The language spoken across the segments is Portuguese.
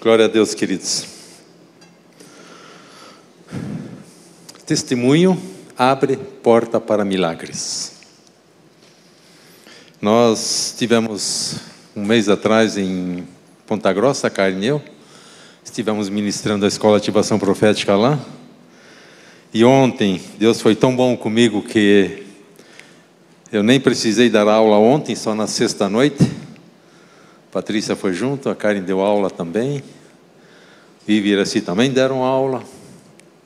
Glória a Deus, queridos. Testemunho abre porta para milagres. Nós tivemos um mês atrás em Ponta Grossa, Carneu, estivemos ministrando a escola de ativação profética lá. E ontem, Deus foi tão bom comigo que eu nem precisei dar aula ontem, só na sexta-noite. Patrícia foi junto, a Karen deu aula também. Vivi e Iraci também deram aula.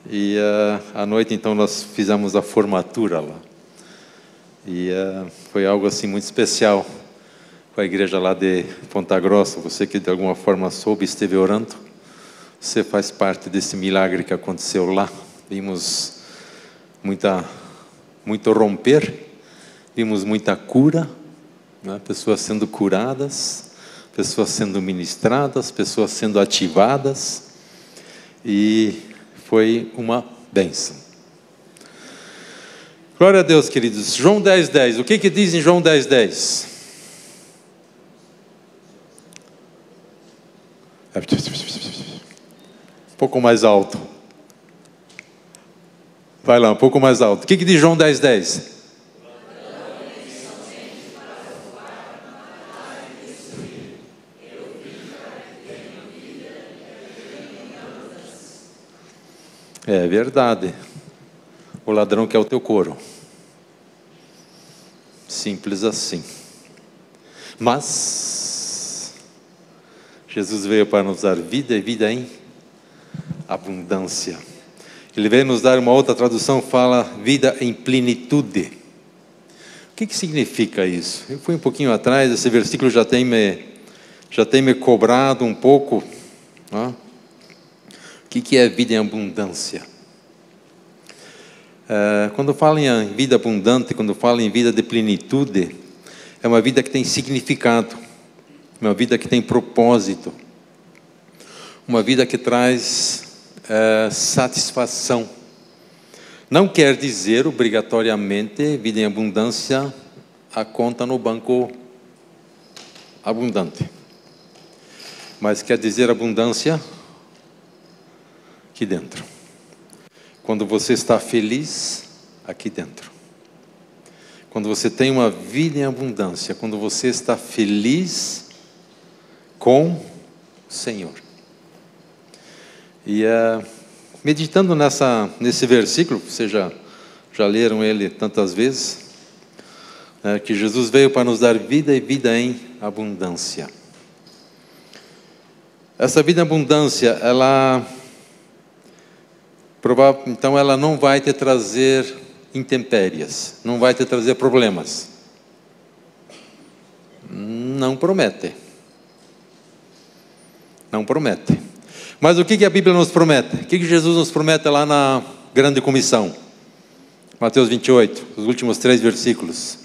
E à noite, então, nós fizemos a formatura lá. E foi algo assim muito especial com a igreja lá de Ponta Grossa. Você que de alguma forma soube, esteve orando, você faz parte desse milagre que aconteceu lá. Vimos muito romper, vimos muita cura, né? Pessoas sendo curadas, pessoas sendo ministradas, pessoas sendo ativadas, e foi uma bênção. Glória a Deus, queridos. João 10:10, o que diz em João 10:10? Um pouco mais alto. Vai lá, um pouco mais alto. O que diz João 10:10? É verdade. O ladrão quer o teu couro. Simples assim. Mas Jesus veio para nos dar vida e vida em abundância. Ele veio nos dar, uma outra tradução fala vida em plenitude. O que significa isso? Eu fui um pouquinho atrás, esse versículo já tem me cobrado um pouco. Né? O que é vida em abundância? Quando fala em vida abundante, quando fala em vida de plenitude, é uma vida que tem significado, uma vida que tem propósito, uma vida que traz satisfação. Não quer dizer obrigatoriamente vida em abundância, a conta no banco abundante, mas quer dizer abundância aqui dentro. Quando você está feliz aqui dentro, quando você tem uma vida em abundância, quando você está feliz com o Senhor. E meditando nesse versículo, vocês já leram ele tantas vezes, que Jesus veio para nos dar vida e vida em abundância. Essa vida em abundância, então ela não vai te trazer intempéries, não vai te trazer problemas. Não promete. Não promete. Mas o que a Bíblia nos promete? O que Jesus nos promete lá na grande comissão? Mateus 28, os últimos 3 versículos.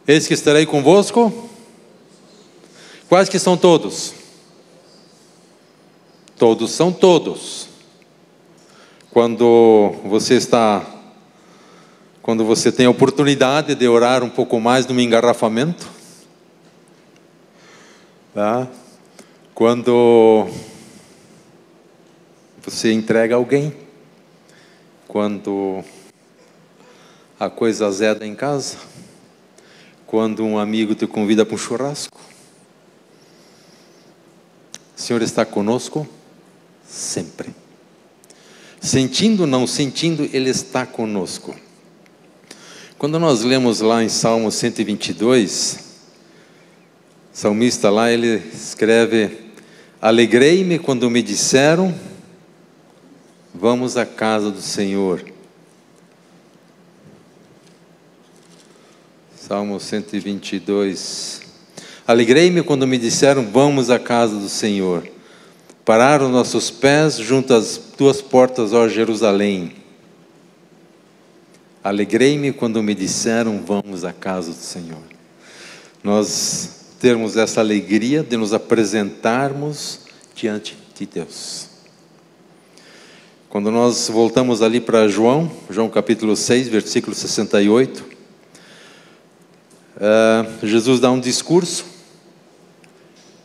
Eis que estarei convosco. Quais que são todos? Todos são todos. Quando você tem a oportunidade de orar um pouco mais no engarrafamento, tá? Quando você entrega alguém, quando a coisa azeda em casa, quando um amigo te convida para um churrasco, o Senhor está conosco sempre. Sentindo ou não sentindo, Ele está conosco. Quando nós lemos lá em Salmo 122, o salmista lá, ele escreve: alegrei-me quando me disseram, vamos à casa do Senhor. Salmo 122. Alegrei-me quando me disseram, vamos à casa do Senhor. Pararam nossos pés junto às tuas portas, ó Jerusalém. Alegrei-me quando me disseram, vamos à casa do Senhor. Nós termos essa alegria de nos apresentarmos diante de Deus. Quando nós voltamos ali para João capítulo 6, versículo 68, Jesus dá um discurso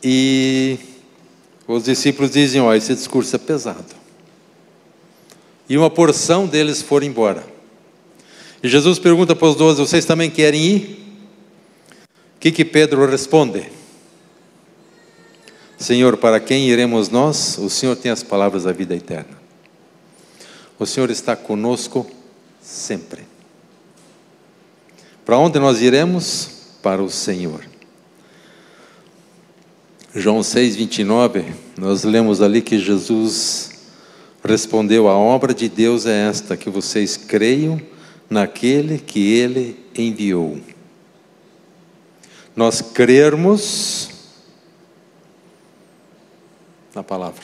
e Os discípulos dizem: ó, esse discurso é pesado. E uma porção deles foram embora. E Jesus pergunta para os 12: vocês também querem ir? O que Pedro responde? Senhor, para quem iremos nós? O Senhor tem as palavras da vida eterna. O Senhor está conosco sempre. Para onde nós iremos? Para o Senhor. João 6:29, nós lemos ali que Jesus respondeu: a obra de Deus é esta, que vocês creiam naquele que Ele enviou. Nós crermos na palavra.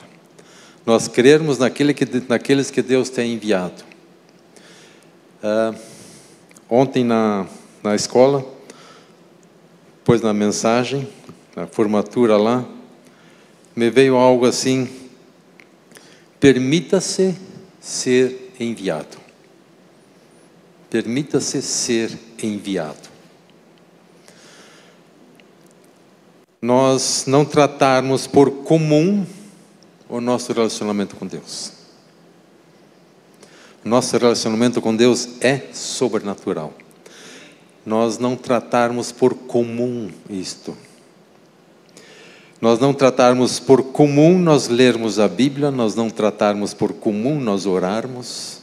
Nós crermos naqueles que Deus tem enviado. Ontem na escola, depois na mensagem, na formatura lá, me veio algo assim: permita-se ser enviado. Permita-se ser enviado. Nós não tratarmos por comum o nosso relacionamento com Deus. Nosso relacionamento com Deus é sobrenatural. Nós não tratarmos por comum isto. Nós não tratarmos por comum nós lermos a Bíblia, nós não tratarmos por comum nós orarmos,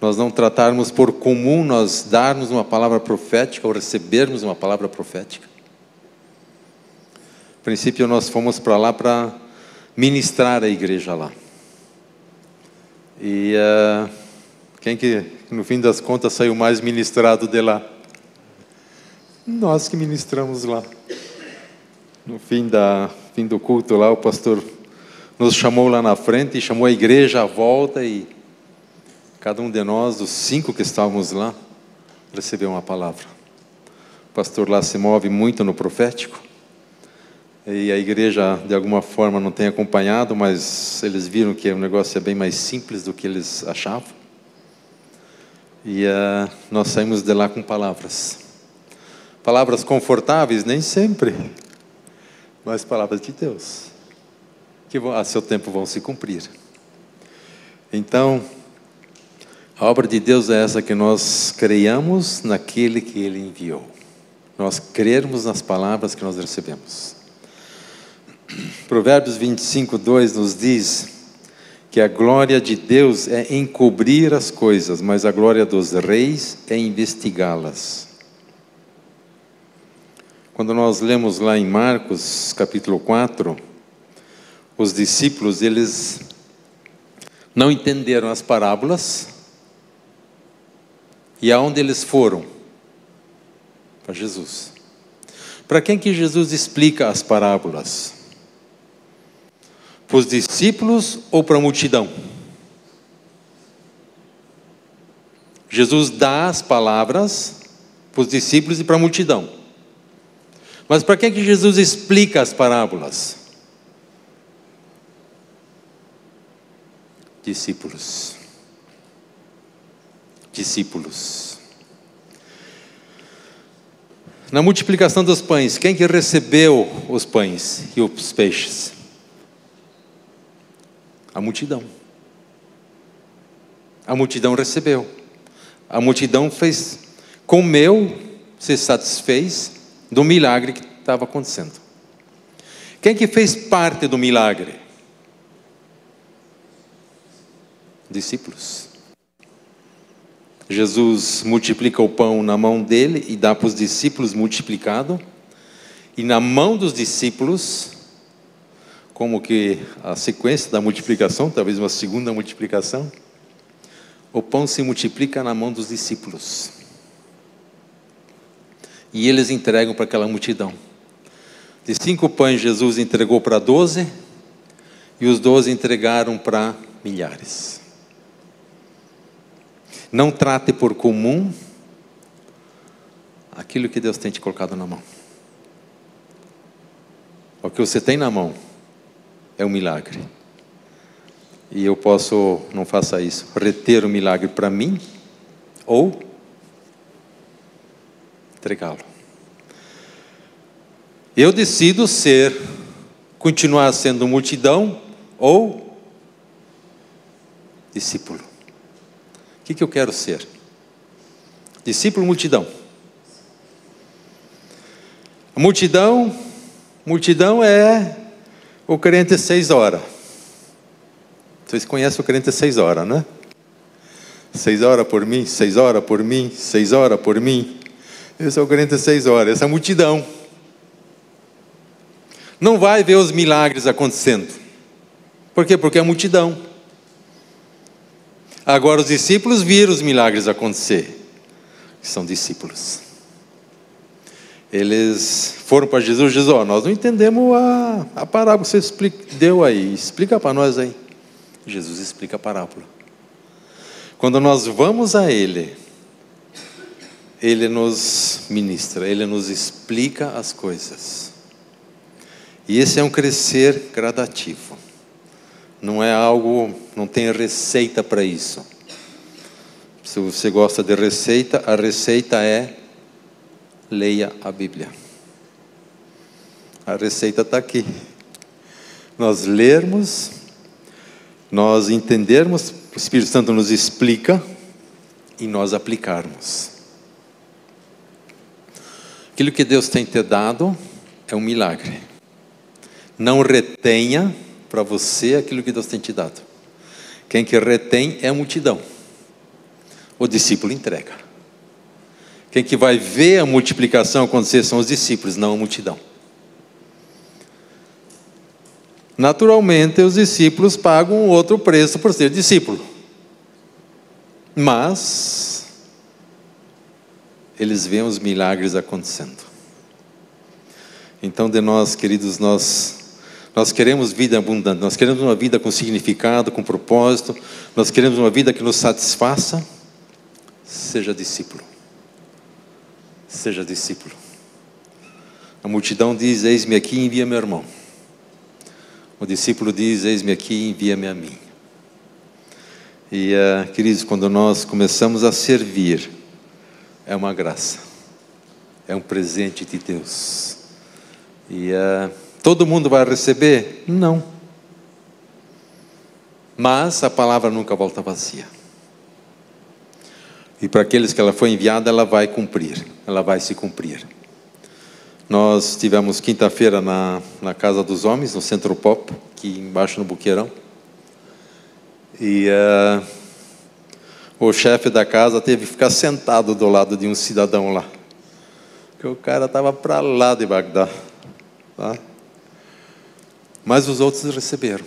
nós não tratarmos por comum nós darmos uma palavra profética ou recebermos uma palavra profética. A princípio nós fomos para lá para ministrar a igreja lá. E quem que no fim das contas saiu mais ministrado de lá? Nós que ministramos lá. No fim do culto lá, o pastor nos chamou lá na frente e chamou a igreja à volta, e cada um de nós, os 5 que estávamos lá, recebeu uma palavra. O pastor lá se move muito no profético, e a igreja de alguma forma não tem acompanhado, mas eles viram que o negócio é bem mais simples do que eles achavam. E nós saímos de lá com palavras. Palavras confortáveis, nem sempre, mas palavras de Deus, que a seu tempo vão se cumprir. Então, a obra de Deus é essa, que nós creiamos naquele que Ele enviou. Nós crermos nas palavras que nós recebemos. Provérbios 25:2 nos diz que a glória de Deus é encobrir as coisas, mas a glória dos reis é investigá-las. Quando nós lemos lá em Marcos, capítulo 4, os discípulos, eles não entenderam as parábolas. E aonde eles foram? Para Jesus. Para quem que Jesus explica as parábolas? Para os discípulos ou para a multidão? Jesus dá as palavras para os discípulos e para a multidão. Mas para que Jesus explica as parábolas? Discípulos. Discípulos. Na multiplicação dos pães, quem que recebeu os pães e os peixes? A multidão. A multidão recebeu. A multidão comeu, se satisfez do milagre que estava acontecendo. Quem que fez parte do milagre? Discípulos. Jesus multiplica o pão na mão dele e dá para os discípulos multiplicado. E na mão dos discípulos, como que a sequência da multiplicação, talvez uma segunda multiplicação, o pão se multiplica na mão dos discípulos. E eles entregam para aquela multidão. De 5 pães, Jesus entregou para 12, e os 12 entregaram para milhares. Não trate por comum aquilo que Deus tem te colocado na mão. O que você tem na mão é um milagre. E eu posso, não faça isso, reter o milagre para mim ou entregá-lo. Eu decido ser continuar sendo multidão ou discípulo? O que eu quero ser? Discípulo ou multidão? A multidão é o crente 6 horas. Vocês conhecem o crente 6 horas, né? 6 horas por mim, 6 horas por mim, 6 horas por mim. Esse é o crente 6 horas, essa é a multidão. Não vai ver os milagres acontecendo. Por quê? Porque é a multidão. Agora os discípulos viram os milagres acontecer. São discípulos. Eles foram para Jesus, nós não entendemos a parábola que você deu aí, explica para nós aí. Jesus explica a parábola. Quando nós vamos a Ele, Ele nos ministra, Ele nos explica as coisas. E esse é um crescer gradativo. Não é algo, não tem receita para isso. Se você gosta de receita, a receita é: leia a Bíblia. A receita está aqui. Nós lermos, nós entendermos, o Espírito Santo nos explica e nós aplicarmos. Aquilo que Deus tem te dado é um milagre. Não retenha para você aquilo que Deus tem te dado. Quem que retém é a multidão. O discípulo entrega. Quem que vai ver a multiplicação acontecer são os discípulos, não a multidão. Naturalmente, os discípulos pagam outro preço por ser discípulo. Mas eles veem os milagres acontecendo. Então, de nós, queridos, nós queremos vida abundante, nós queremos uma vida com significado, com propósito, nós queremos uma vida que nos satisfaça. Seja discípulo. Seja discípulo. A multidão diz: eis-me aqui, envia meu irmão. O discípulo diz: eis-me aqui, envia-me a mim. E, queridos, quando nós começamos a servir, é uma graça, é um presente de Deus. E todo mundo vai receber? Não. Mas a palavra nunca volta vazia. E para aqueles que ela foi enviada, ela vai cumprir, ela vai se cumprir. Nós tivemos quinta-feira na Casa dos Homens, no Centro Pop, aqui embaixo no Buqueirão. E o chefe da casa teve que ficar sentado do lado de um cidadão lá. Porque o cara estava para lá de Bagdá. Tá? Mas os outros receberam.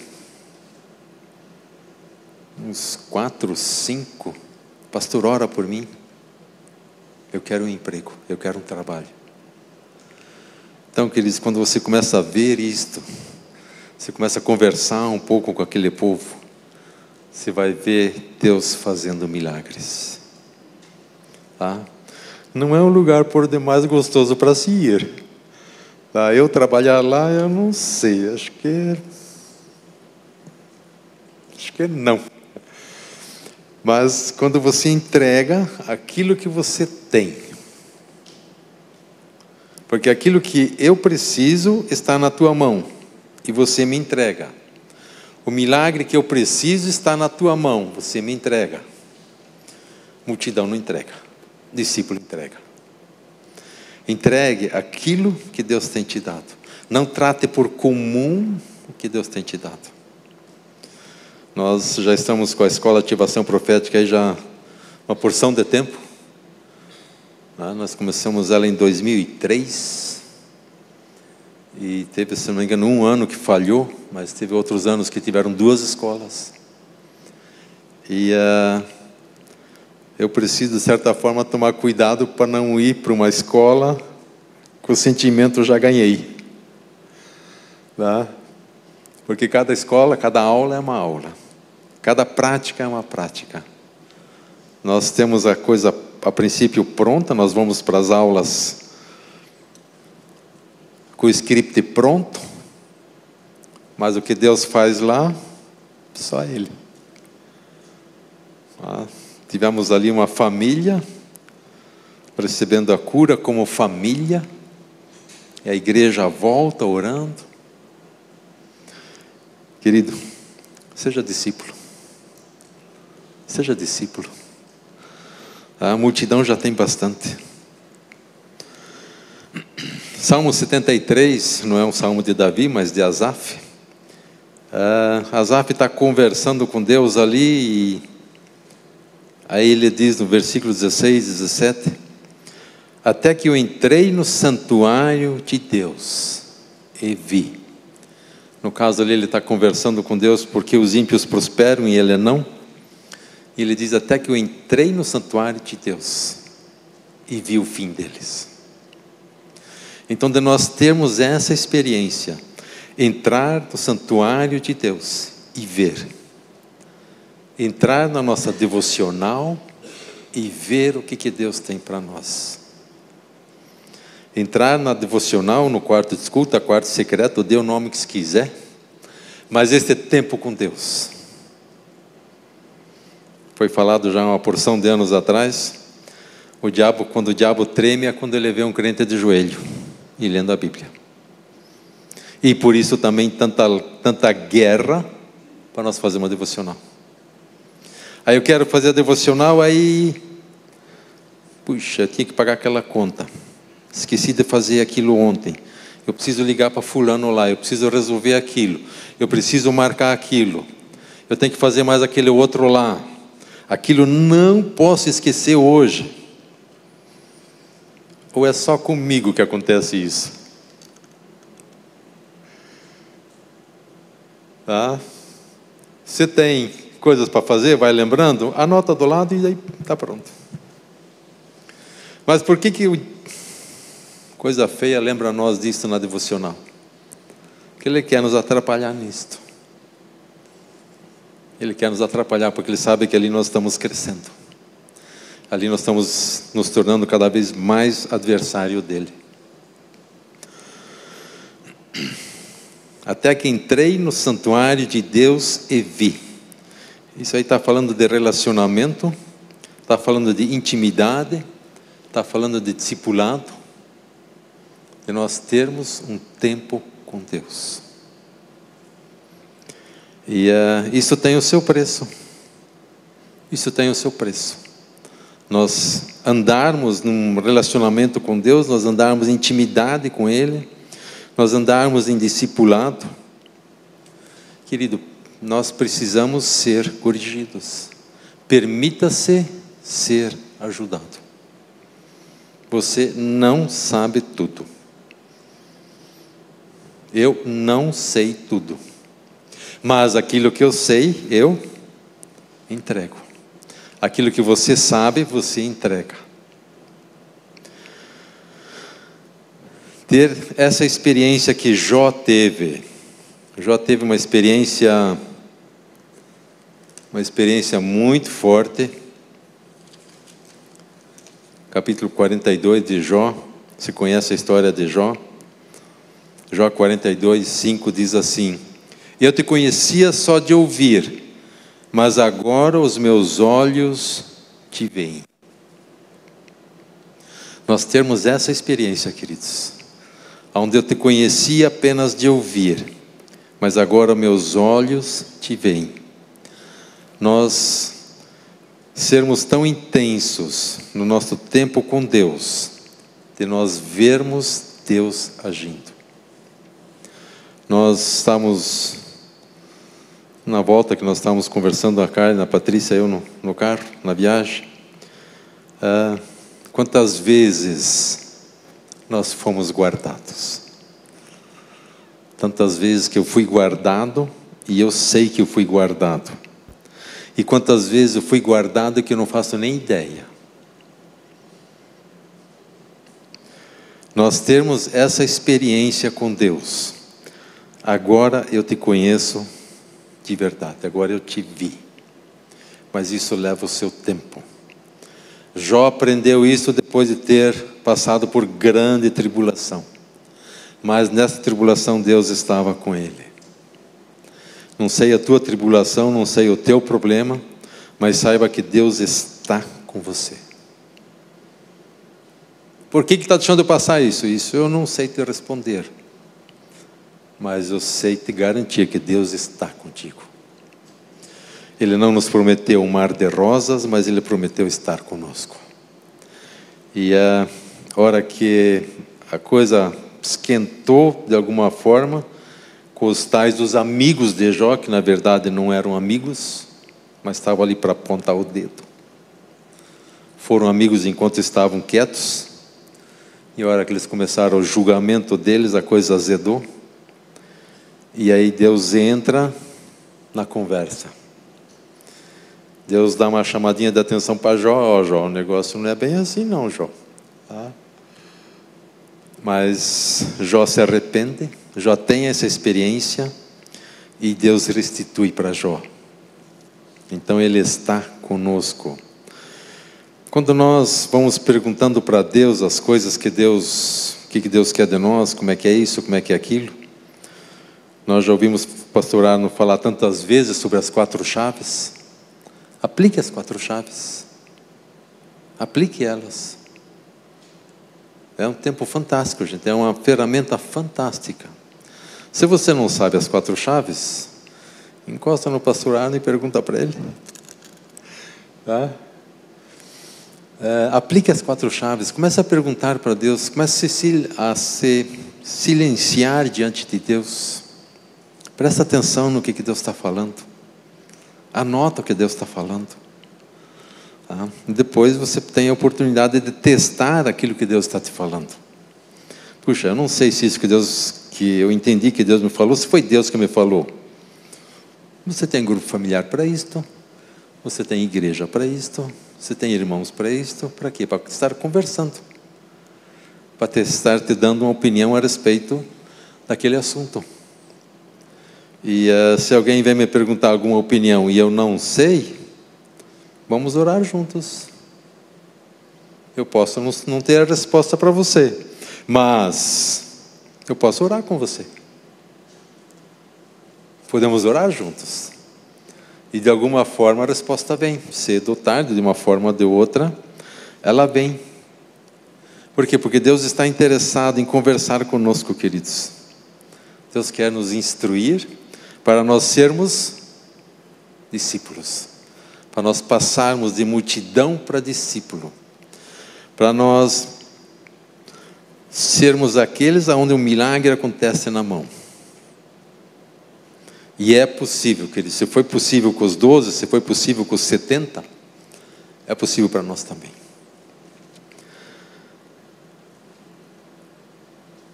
Uns 4, 5. Pastor, ora por mim. Eu quero um emprego, eu quero um trabalho. Então, queridos, quando você começa a ver isto, você começa a conversar um pouco com aquele povo, você vai ver Deus fazendo milagres. Tá? Não é um lugar por demais gostoso para se ir. Tá? Eu trabalhar lá, eu não sei, acho que não. Mas quando você entrega aquilo que você tem, porque aquilo que eu preciso está na tua mão e você me entrega. O milagre que eu preciso está na tua mão, você me entrega. Multidão não entrega, discípulo entrega. Entregue aquilo que Deus tem te dado. Não trate por comum o que Deus tem te dado. Nós já estamos com a Escola Ativação Profética aí já uma porção de tempo. Nós começamos ela em 2003 e teve, se não me engano, um ano que falhou, mas teve outros anos que tiveram 2 escolas. E eu preciso, de certa forma, tomar cuidado para não ir para uma escola com o sentimento eu já ganhei. Tá? Porque cada escola, cada aula é uma aula. Cada prática é uma prática. Nós temos a coisa, a princípio, pronta. Nós vamos para as aulas com o script pronto. Mas o que Deus faz lá, só Ele. Tivemos ali uma família recebendo a cura como família. E a igreja volta orando. Querido, seja discípulo. Seja discípulo. A multidão já tem bastante. Salmo 73, não é um salmo de Davi, mas de Asaf. Asaf está conversando com Deus ali, e aí ele diz no versículo 16, 17: até que eu entrei no santuário de Deus e vi. No caso ali ele está conversando com Deus porque os ímpios prosperam e ele não. E ele diz: até que eu entrei no santuário de Deus e vi o fim deles. Então, de nós termos essa experiência, entrar no santuário de Deus e ver, entrar na nossa devocional e ver o que Deus tem para nós. Entrar na devocional, no quarto de escuta, quarto secreto, dê o nome que se quiser, mas este é tempo com Deus. Foi falado já uma porção de anos atrás, quando o diabo treme é quando ele vê um crente de joelho e lendo a Bíblia. E por isso também tanta guerra para nós fazer uma devocional. Aí eu quero fazer a devocional, puxa, eu tinha que pagar aquela conta, esqueci de fazer aquilo ontem, eu preciso ligar para fulano lá, eu preciso resolver aquilo, eu preciso marcar aquilo, eu tenho que fazer mais aquele outro lá, aquilo não posso esquecer hoje. Ou é só comigo que acontece isso? Tá? Você tem coisas para fazer, vai lembrando, anota do lado e aí está pronto. Mas por que coisa feia lembra nós disso na devocional? Porque ele quer nos atrapalhar nisto. Ele quer nos atrapalhar porque ele sabe que ali nós estamos crescendo. Ali nós estamos nos tornando cada vez mais adversário dele. Até que entrei no santuário de Deus e vi. Isso aí está falando de relacionamento, está falando de intimidade, está falando de discipulado, de nós termos um tempo com Deus. E isso tem o seu preço. Isso tem o seu preço. Nós andarmos num relacionamento com Deus, nós andarmos em intimidade com Ele, nós andarmos em discipulado. Querido, nós precisamos ser corrigidos. Permita-se ser ajudado. Você não sabe tudo. Eu não sei tudo. Mas aquilo que eu sei, eu entrego. Aquilo que você sabe, você entrega. Ter essa experiência que Jó teve. Jó teve uma experiência muito forte. Capítulo 42 de Jó. Você conhece a história de Jó? Jó 42, 5 diz assim: eu te conhecia só de ouvir, mas agora os meus olhos te veem. Nós temos essa experiência, queridos, onde eu te conhecia apenas de ouvir, mas agora meus olhos te veem. Nós sermos tão intensos no nosso tempo com Deus, de nós vermos Deus agindo. Nós estamos na volta que nós estávamos conversando, a Karen, a Patrícia e eu no carro, na viagem, quantas vezes nós fomos guardados? Tantas vezes que eu fui guardado e eu sei que eu fui guardado. E quantas vezes eu fui guardado que eu não faço nem ideia. Nós temos essa experiência com Deus. Agora eu te conheço de verdade, agora eu te vi, mas isso leva o seu tempo. Jó aprendeu isso depois de ter passado por grande tribulação, mas nessa tribulação Deus estava com ele. Não sei a tua tribulação, não sei o teu problema, mas saiba que Deus está com você. Por que está deixando eu passar isso? Isso eu não sei te responder, mas eu sei te garantir que Deus está com contigo. Ele não nos prometeu um mar de rosas, mas Ele prometeu estar conosco. E a hora que a coisa esquentou de alguma forma, com os tais dos amigos de Jó, que na verdade não eram amigos, mas estavam ali para apontar o dedo. Foram amigos enquanto estavam quietos, e a hora que eles começaram o julgamento deles, a coisa azedou. E aí Deus entra na conversa. Deus dá uma chamadinha de atenção para Jó. Ó, Jó, o negócio não é bem assim não, Jó. Tá? Mas Jó se arrepende, Jó tem essa experiência, e Deus restitui para Jó. Então Ele está conosco. Quando nós vamos perguntando para Deus as coisas que Deus, o que Deus quer de nós, como é que é isso, como é que é aquilo, nós já ouvimos o pastor Arno falar tantas vezes sobre as 4 chaves. Aplique as 4 chaves. Aplique elas. É um tempo fantástico, gente. É uma ferramenta fantástica. Se você não sabe as 4 chaves, encosta no pastor Arno e pergunta para ele. Tá? Aplique as 4 chaves. Comece a perguntar para Deus. Comece a se silenciar diante de Deus. Presta atenção no que Deus está falando. Anota o que Deus está falando. Tá? Depois você tem a oportunidade de testar aquilo que Deus está te falando. Puxa, eu não sei se isso que eu entendi que Deus me falou, se foi Deus que me falou. Você tem grupo familiar para isto, você tem igreja para isto, você tem irmãos para isto, para quê? Para estar conversando, para estar te dando uma opinião a respeito daquele assunto. E se alguém vem me perguntar alguma opinião e eu não sei, vamos orar juntos. Eu posso não ter a resposta para você, mas eu posso orar com você. Podemos orar juntos. E de alguma forma a resposta vem, cedo ou tarde, de uma forma ou de outra, ela vem. Por quê? Porque Deus está interessado em conversar conosco, queridos. Deus quer nos instruir para nós sermos discípulos, para nós passarmos de multidão para discípulo, para nós sermos aqueles onde o milagre acontece na mão. E é possível, queridos, se foi possível com os 12, se foi possível com os 70, é possível para nós também.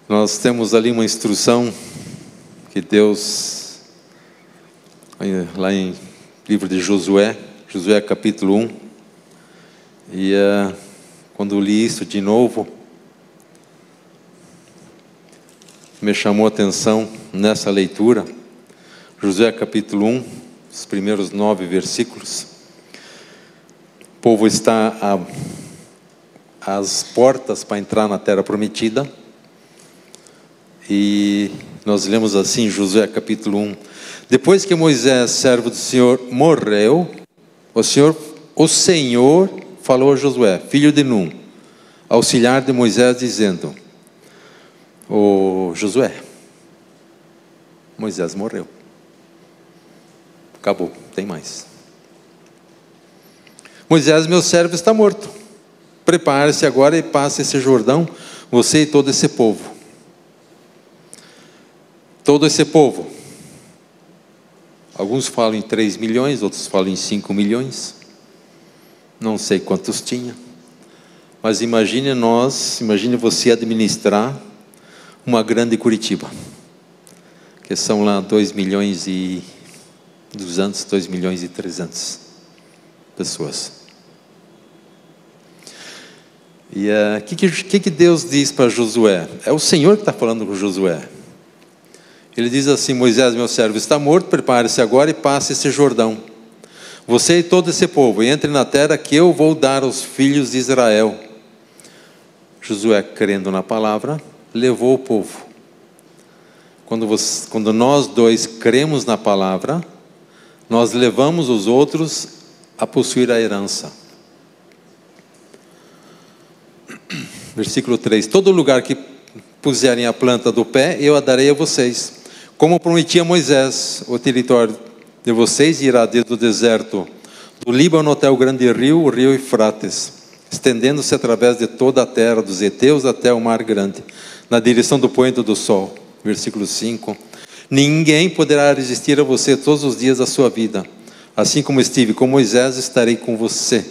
Nós temos ali uma instrução que Deus, lá em livro de Josué capítulo 1, e quando eu li isso de novo, me chamou a atenção nessa leitura. Josué capítulo 1, os primeiros 9 versículos. O povo está às portas para entrar na terra prometida, e nós lemos assim, Josué capítulo 1: depois que Moisés, servo do Senhor, morreu, o Senhor falou a Josué, filho de Num, auxiliar de Moisés, dizendo: Josué, Moisés morreu. Acabou, não tem mais. Moisés, meu servo, está morto. Prepare-se agora e passe esse Jordão, você e todo esse povo. Todo esse povo. Alguns falam em 3 milhões, outros falam em 5 milhões. Não sei quantos tinha. Mas imagine você administrar uma grande Curitiba, que são lá 2 milhões e 200, 2 milhões e 300 pessoas. E o que Deus diz para Josué? É o Senhor que está falando com Josué. Ele diz assim: Moisés, meu servo, está morto, prepare-se agora e passe esse Jordão, você e todo esse povo, e entre na terra que eu vou dar aos filhos de Israel. Josué, crendo na palavra, levou o povo. Quando nós dois cremos na palavra, nós levamos os outros a possuir a herança. Versículo 3: todo lugar que puserem a planta do pé, eu a darei a vocês, como prometi a Moisés, o território de vocês irá desde o deserto do Líbano até o grande rio, o rio Eufrates, estendendo-se através de toda a terra dos heteus até o mar grande, na direção do poente do sol. Versículo 5. Ninguém poderá resistir a você todos os dias da sua vida. Assim como estive com Moisés, estarei com você.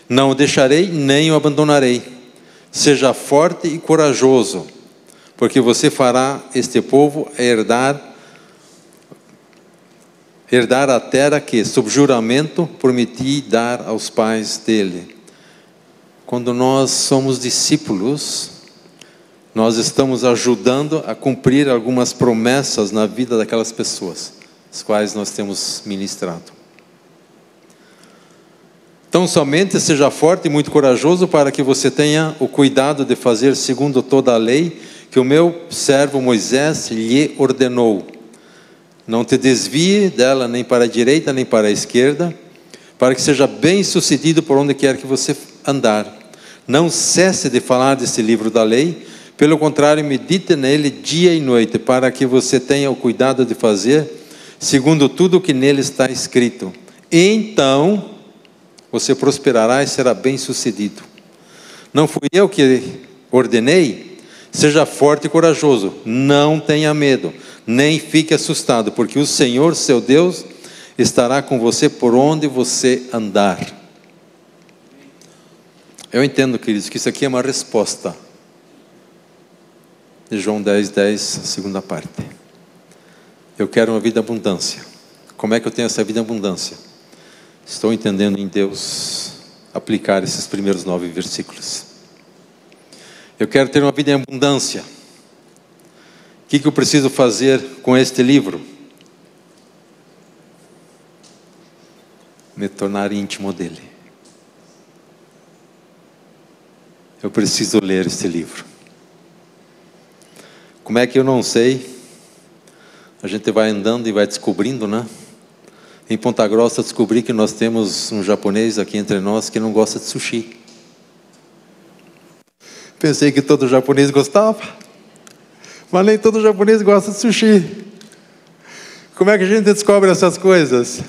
Não o deixarei, nem o abandonarei. Seja forte e corajoso, porque você fará este povo herdar a terra que, sob juramento, prometi dar aos pais dele. Quando nós somos discípulos, nós estamos ajudando a cumprir algumas promessas na vida daquelas pessoas, as quais nós temos ministrado. Então, somente seja forte e muito corajoso para que você tenha o cuidado de fazer segundo toda a lei que o meu servo Moisés lhe ordenou. Não te desvie dela nem para a direita nem para a esquerda, para que seja bem sucedido por onde quer que você andar. Não cesse de falar desse livro da lei, pelo contrário, medite nele dia e noite, para que você tenha o cuidado de fazer segundo tudo o que nele está escrito. Então você prosperará e será bem sucedido. Não fui eu que ordenei? Seja forte e corajoso, não tenha medo, nem fique assustado, porque o Senhor, seu Deus, estará com você por onde você andar. Eu entendo, queridos, que isso aqui é uma resposta de João 10:10, segunda parte. Eu quero uma vida em abundância. Como é que eu tenho essa vida em abundância? Estou entendendo em Deus aplicar esses primeiros 9 versículos. Eu quero ter uma vida em abundância. O que eu preciso fazer com este livro? Me tornar íntimo dele. Eu preciso ler este livro. Como é que eu não sei? A gente vai andando e vai descobrindo, né? Em Ponta Grossa descobri que nós temos um japonês aqui entre nós que não gosta de sushi. Pensei que todo japonês gostava, mas nem todo japonês gosta de sushi. Como é que a gente descobre essas coisas?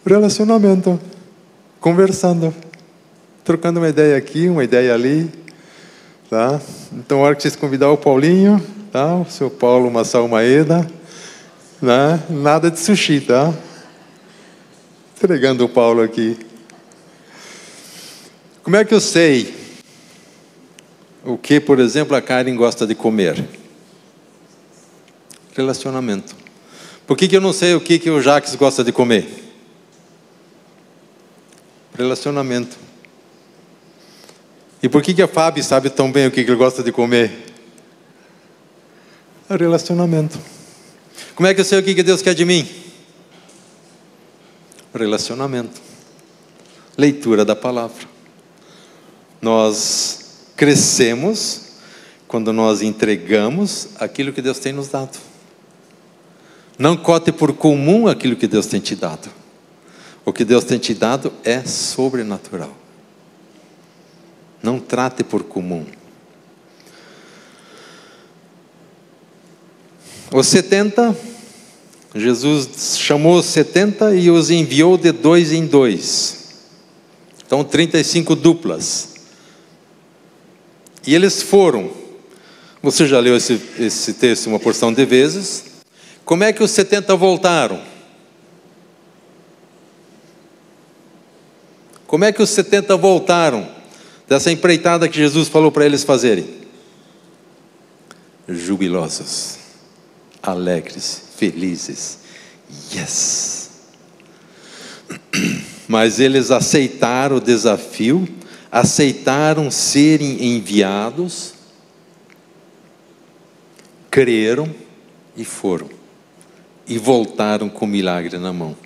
Relacionamento, conversando, trocando uma ideia aqui, uma ideia ali, tá? Então, a hora que vocês convidar o Paulinho, tá? O seu Paulo Massal Maeda, né? Nada de sushi, tá? Entregando o Paulo aqui. Como é que eu sei o que, por exemplo, a Karen gosta de comer? Relacionamento. Por que eu não sei o que o Jacques gosta de comer? Relacionamento. E por que a Fábio sabe tão bem o que ele gosta de comer? Relacionamento. Como é que eu sei o que Deus quer de mim? Relacionamento. Leitura da palavra. Nós crescemos quando nós entregamos aquilo que Deus tem nos dado. Não cote por comum aquilo que Deus tem te dado. O que Deus tem te dado é sobrenatural. Não trate por comum. Os 70, Jesus chamou os 70 e os enviou de 2 em 2. Então 35 duplas. E eles foram. Você já leu esse texto uma porção de vezes. Como é que os 70 voltaram? Como é que os 70 voltaram dessa empreitada que Jesus falou para eles fazerem? Jubilosos, alegres, felizes. Yes! Mas eles aceitaram o desafio, aceitaram serem enviados, creram e foram. E voltaram com o milagre na mão.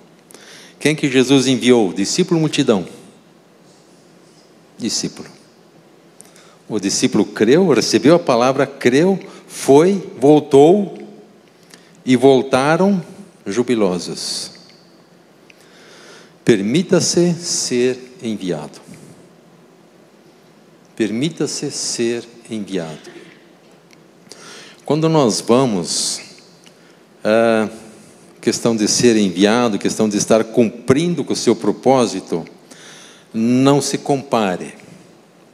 Quem que Jesus enviou? Discípulo, multidão? Discípulo. O discípulo creu, recebeu a palavra, creu, foi, voltou e voltaram jubilosos. Permita-se ser enviado. Permita-se ser enviado. Quando nós vamos questão de ser enviado, questão de estar cumprindo com o seu propósito, não se compare.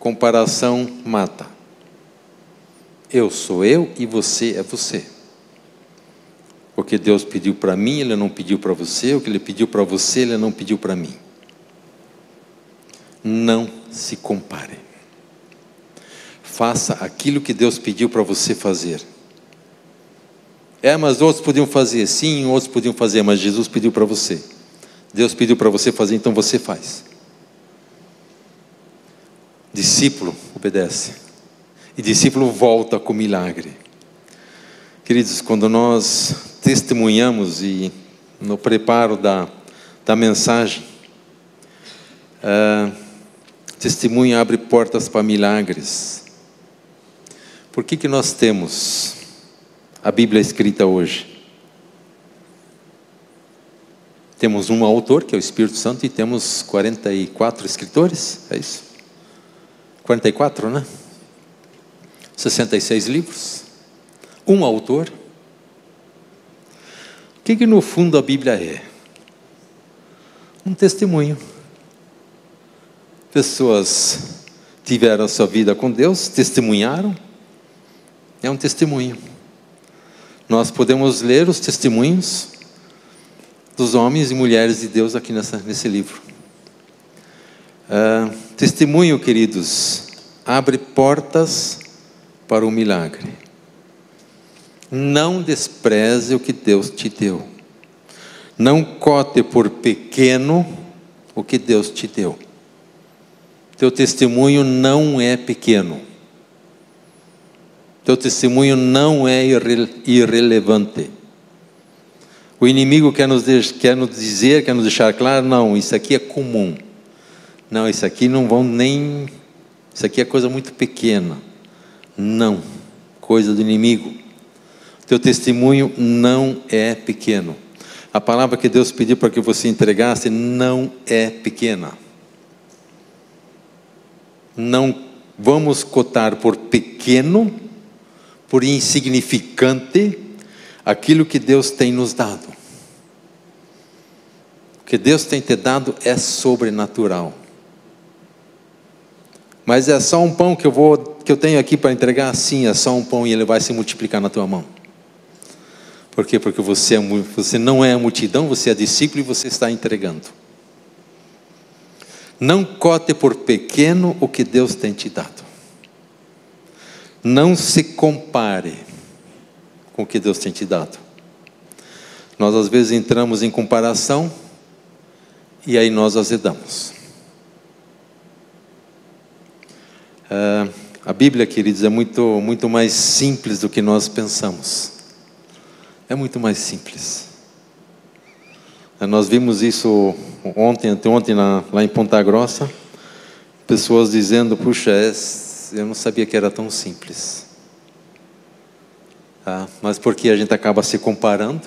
Comparação mata. Eu sou eu e você é você. O que Deus pediu para mim, Ele não pediu para você. O que Ele pediu para você, Ele não pediu para mim. Não se compare. Faça aquilo que Deus pediu para você fazer. Mas outros podiam fazer, sim, outros podiam fazer, mas Jesus pediu para você. Deus pediu para você fazer, então você faz. Discípulo obedece. E discípulo volta com milagre. Queridos, quando nós testemunhamos e no preparo da mensagem, testemunho abre portas para milagres. Por que nós temos a Bíblia escrita hoje? Temos um autor, que é o Espírito Santo, e temos 44 escritores, é isso? 44, né? 66 livros. Um autor. O que no fundo a Bíblia é? Um testemunho. Pessoas tiveram a sua vida com Deus, testemunharam. É um testemunho. Nós podemos ler os testemunhos dos homens e mulheres de Deus aqui nesse livro. Testemunho, queridos, abre portas para o milagre. Não despreze o que Deus te deu. Não cote por pequeno o que Deus te deu. Teu testemunho não é pequeno. Teu testemunho não é irrelevante. O inimigo quer nos dizer, quer nos deixar claro, não, isso aqui é comum. Não, isso aqui não vão nem... Isso aqui é coisa muito pequena. Não, coisa do inimigo. Teu testemunho não é pequeno. A palavra que Deus pediu para que você entregasse não é pequena. Não vamos cotar por pequeno, por insignificante, aquilo que Deus tem nos dado. O que Deus tem te dado é sobrenatural. Mas é só um pão que eu tenho aqui para entregar? Sim, é só um pão e ele vai se multiplicar na tua mão. Por quê? Porque você não é a multidão, você é discípulo e você está entregando. Não cote por pequeno o que Deus tem te dado. Não se compare com o que Deus tem te dado. Nós às vezes entramos em comparação e aí nós azedamos. A Bíblia, queridos, é muito mais simples do que nós pensamos. É muito mais simples. Nós vimos isso anteontem lá em Ponta Grossa. Pessoas dizendo, puxa, eu não sabia que era tão simples. Mas porque a gente acaba se comparando.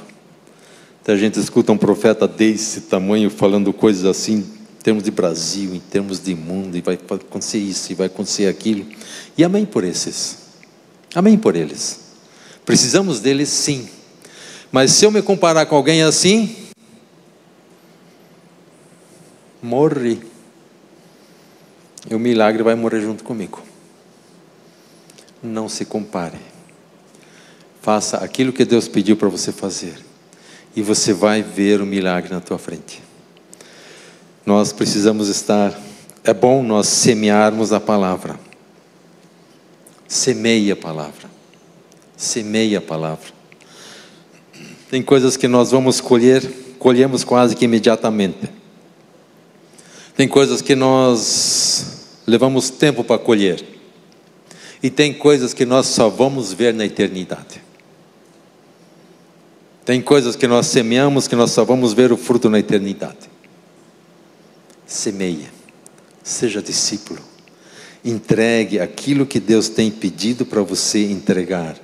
A gente escuta um profeta desse tamanho falando coisas assim, em termos de Brasil, em termos de mundo, e vai acontecer isso, e vai acontecer aquilo. E amém por esses. Amém por eles. Precisamos deles sim. Mas se eu me comparar com alguém assim, morre. E o milagre vai morrer junto comigo. Não se compare. Faça aquilo que Deus pediu para você fazer. E você vai ver o milagre na tua frente. Nós precisamos estar... É bom nós semearmos a palavra. Semeie a palavra. Semeie a palavra. Tem coisas que nós vamos colhemos quase que imediatamente. Tem coisas que nós levamos tempo para colher. E tem coisas que nós só vamos ver na eternidade. Tem coisas que nós semeamos que nós só vamos ver o fruto na eternidade. Semeia. Seja discípulo. Entregue aquilo que Deus tem pedido para você entregar.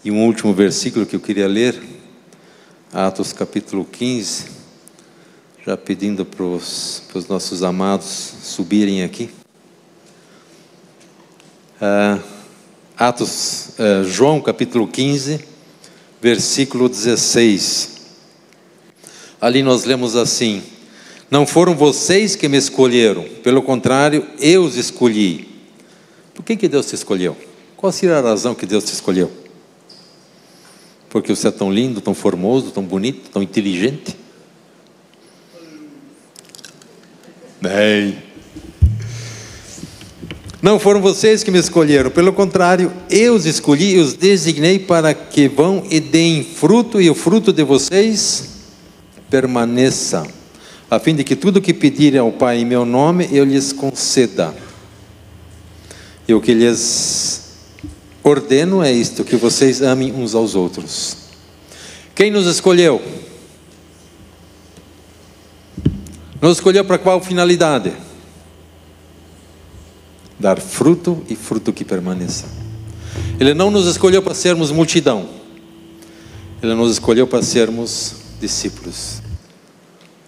E um último versículo que eu queria ler, Atos capítulo 15, já pedindo para os nossos amados subirem aqui. João capítulo 15, versículo 16. ali nós lemos assim: não foram vocês que me escolheram, pelo contrário, eu os escolhi. Por que Deus te escolheu? Qual seria a razão que Deus te escolheu? Porque você é tão lindo, tão formoso, tão bonito, tão inteligente? Bem, não foram vocês que me escolheram, pelo contrário, eu os escolhi e os designei para que vão e deem fruto, e o fruto de vocês permaneça, a fim de que tudo que pedirem ao Pai em meu nome, eu lhes conceda. E o que lhes ordeno é isto, que vocês amem uns aos outros. Quem nos escolheu? Nos escolheu para qual finalidade? Dar fruto e fruto que permaneça. Ele não nos escolheu para sermos multidão. Ele nos escolheu para sermos discípulos.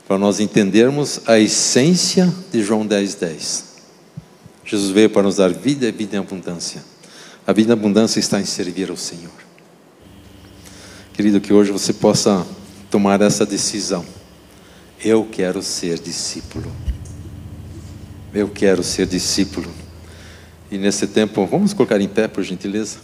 Para nós entendermos a essência de João 10:10. Jesus veio para nos dar vida e vida em abundância. A vida em abundância está em servir ao Senhor. Querido, que hoje você possa tomar essa decisão. Eu quero ser discípulo. Eu quero ser discípulo. E nesse tempo, vamos colocar em pé, por gentileza.